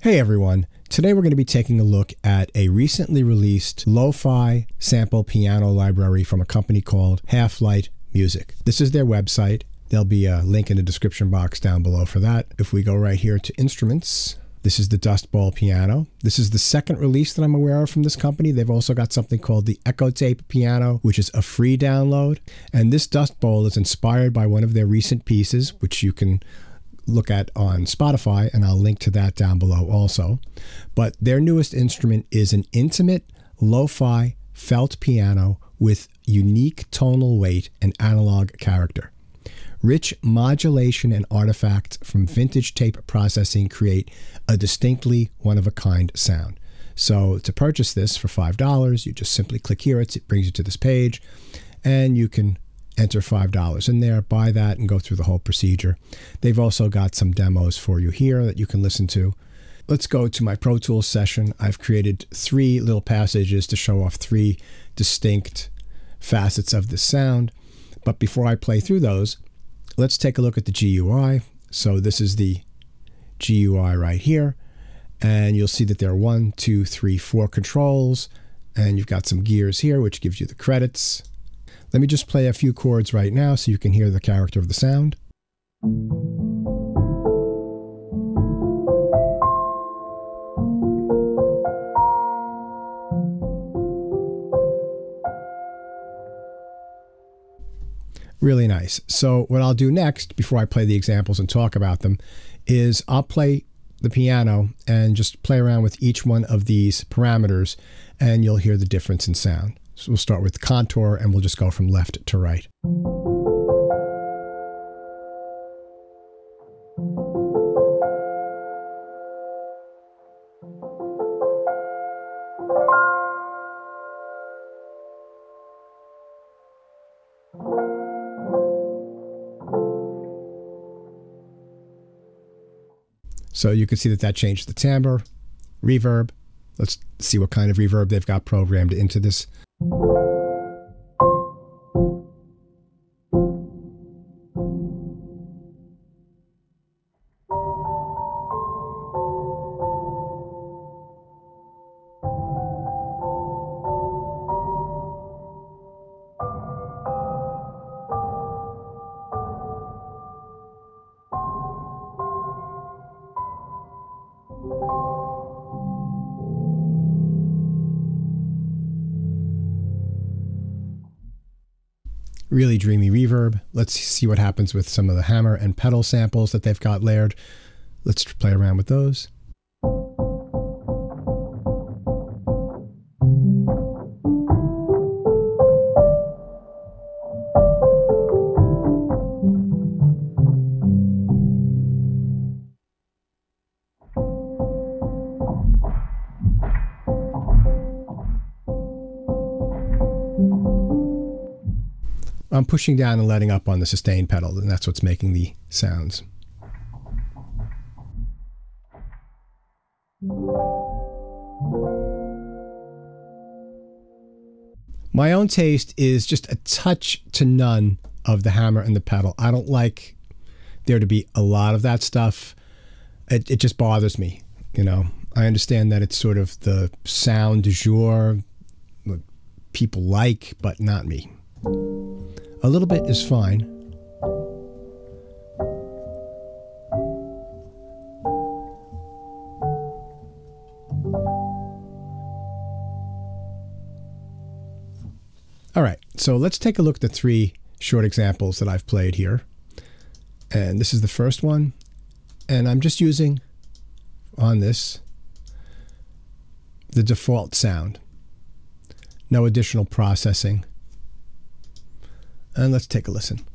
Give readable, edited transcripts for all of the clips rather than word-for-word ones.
Hey everyone, today we're going to be taking a look at a recently released lo-fi sample piano library from a company called Half-Light Music. This is their website. There'll be a link in the description box down below for that. If we go right here to instruments, this is the DustBowl piano. This is the second release that I'm aware of from this company. They've also got something called the Echo Tape piano, which is a free download. And this DustBowl is inspired by one of their recent pieces, which you can look at on Spotify, and I'll link to that down below also. But their newest instrument is an intimate lo-fi felt piano with unique tonal weight and analog character. Rich modulation and artifacts from vintage tape processing create a distinctly one-of-a-kind sound. So to purchase this for $5, you just simply click here. It brings you to this page, and you can enter $5 in there, buy that, and go through the whole procedure. They've also got some demos for you here that you can listen to. Let's go to my Pro Tools session. I've created 3 little passages to show off 3 distinct facets of the sound. But before I play through those, let's take a look at the GUI. So this is the GUI right here. And you'll see that there are 1, 2, 3, 4 controls. And you've got some gears here, which gives you the credits. Let me just play a few chords right now so you can hear the character of the sound. Really nice. So what I'll do next, before I play the examples and talk about them, is I'll play the piano and just play around with each one of these parameters, and you'll hear the difference in sound. So we'll start with contour, and we'll just go from left to right. So you can see that changed the timbre, reverb. Let's see what kind of reverb they've got programmed into this. Really dreamy reverb. Let's see what happens with some of the hammer and pedal samples that they've got layered. Let's play around with those. I'm pushing down and letting up on the sustain pedal, and that's what's making the sounds. My own taste is just a touch to none of the hammer and the pedal. I don't like there to be a lot of that stuff. It just bothers me, you know. I understand that it's sort of the sound du jour, what people like, but not me. A little bit is fine. All right, so let's take a look at the 3 short examples that I've played here. And this is the first one. And I'm just using, on this, the default sound. No additional processing. And let's take a listen.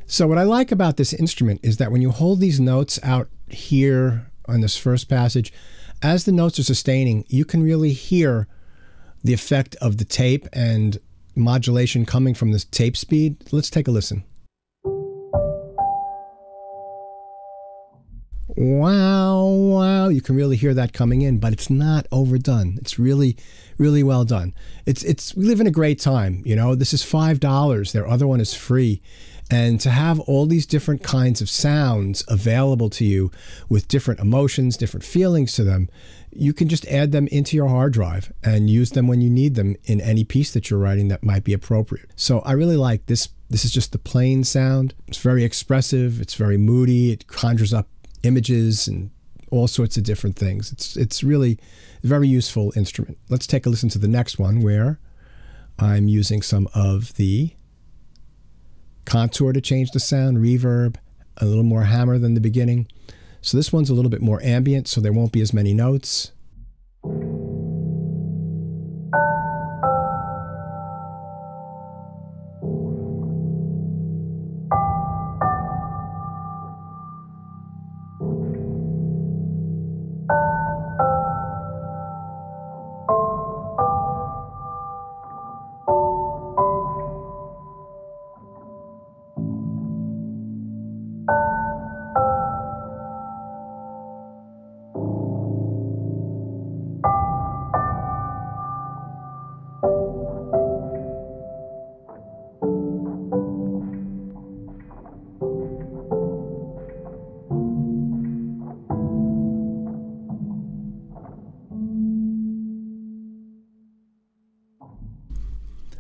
So what I like about this instrument is that when you hold these notes out here on this first passage, as the notes are sustaining, you can really hear the effect of the tape and modulation coming from this tape speed. Let's take a listen. Wow, wow. You can really hear that coming in, but it's not overdone. It's really, really well done. We live in a great time. You know, this is $5. Their other one is free. And to have all these different kinds of sounds available to you with different emotions, different feelings to them, you can just add them into your hard drive and use them when you need them in any piece that you're writing that might be appropriate. So I really like this. This is just the plain sound. It's very expressive. It's very moody. It conjures up images and all sorts of different things. It's really a very useful instrument. Let's take a listen to the next one where I'm using some of the contour to change the sound, reverb, a little more hammer than the beginning. So this one's a little bit more ambient, so there won't be as many notes.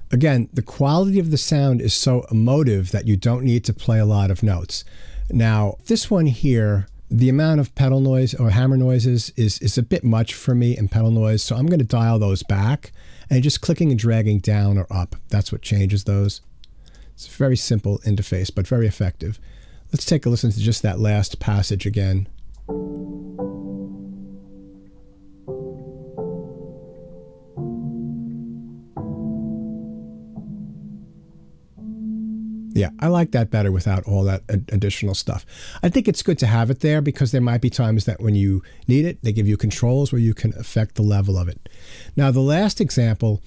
Again, the quality of the sound is so emotive that you don't need to play a lot of notes. Now, this one here, the amount of pedal noise or hammer noises is a bit much for me in pedal noise, so I'm going to dial those back and just clicking and dragging down or up. That's what changes those. It's a very simple interface, but very effective. Let's take a listen to just that last passage again. Yeah, I like that better without all that additional stuff. I think it's good to have it there because there might be times that when you need it, they give you controls where you can affect the level of it. Now, the last example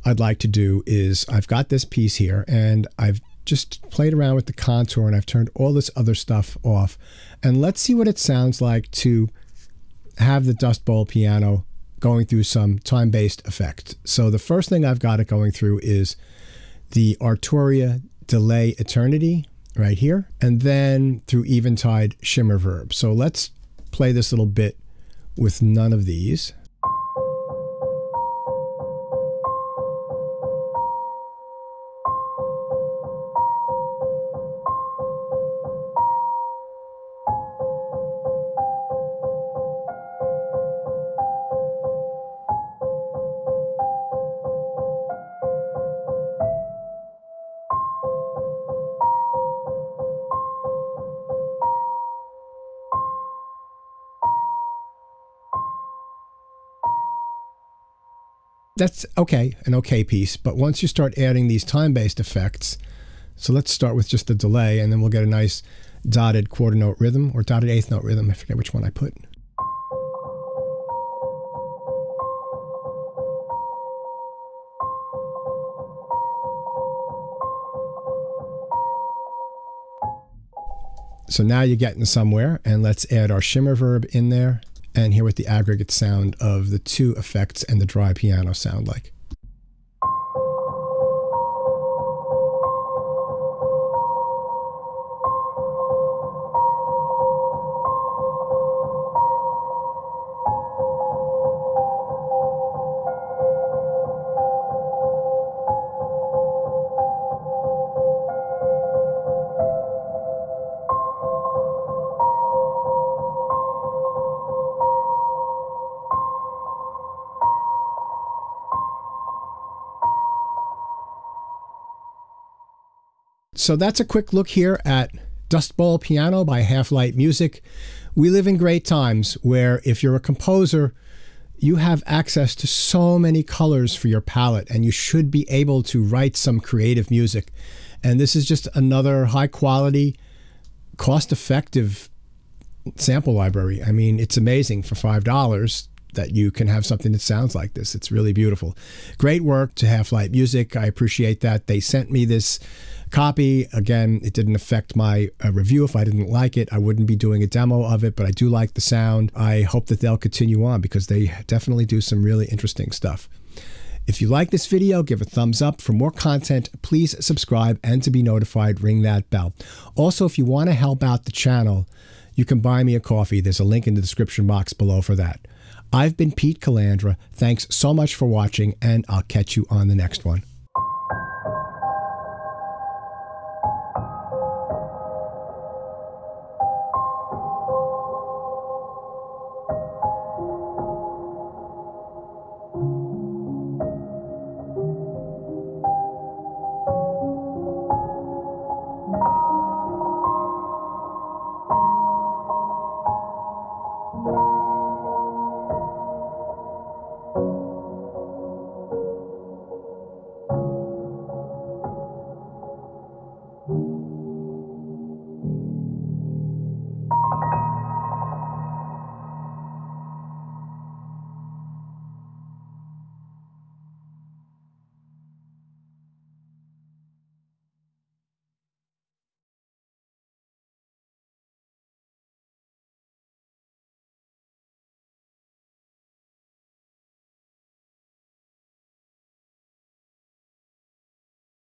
I'd like to do is I've got this piece here and I've just played around with the contour and I've turned all this other stuff off. And let's see what it sounds like to have the DustBowl piano going through some time-based effect. So the first thing I've got it going through is the Arturia Delay Eternity right here, and then through Eventide Shimmer Verb. So let's play this little bit with none of these. That's okay, an okay piece, but once you start adding these time-based effects, so let's start with just the delay, and then we'll get a nice dotted quarter note rhythm, or dotted eighth note rhythm, I forget which one I put. So now you're getting somewhere, and let's add our shimmer verb in there. And hear what the aggregate sound of the two effects and the dry piano sound like. So that's a quick look here at DustBowl Piano by Half-Light Music. We live in great times where if you're a composer, you have access to so many colors for your palette, and you should be able to write some creative music. And this is just another high quality, cost effective sample library. I mean, it's amazing for $5 that you can have something that sounds like this. It's really beautiful. Great work to Half-Light Music. I appreciate that. They sent me this copy. Again, it didn't affect my review. If I didn't like it, I wouldn't be doing a demo of it, but I do like the sound. I hope that they'll continue on because they definitely do some really interesting stuff. If you like this video, give a thumbs up. For more content, please subscribe, and to be notified, ring that bell. Also, if you want to help out the channel, you can buy me a coffee. There's a link in the description box below for that. I've been Pete Calandra. Thanks so much for watching, and I'll catch you on the next one.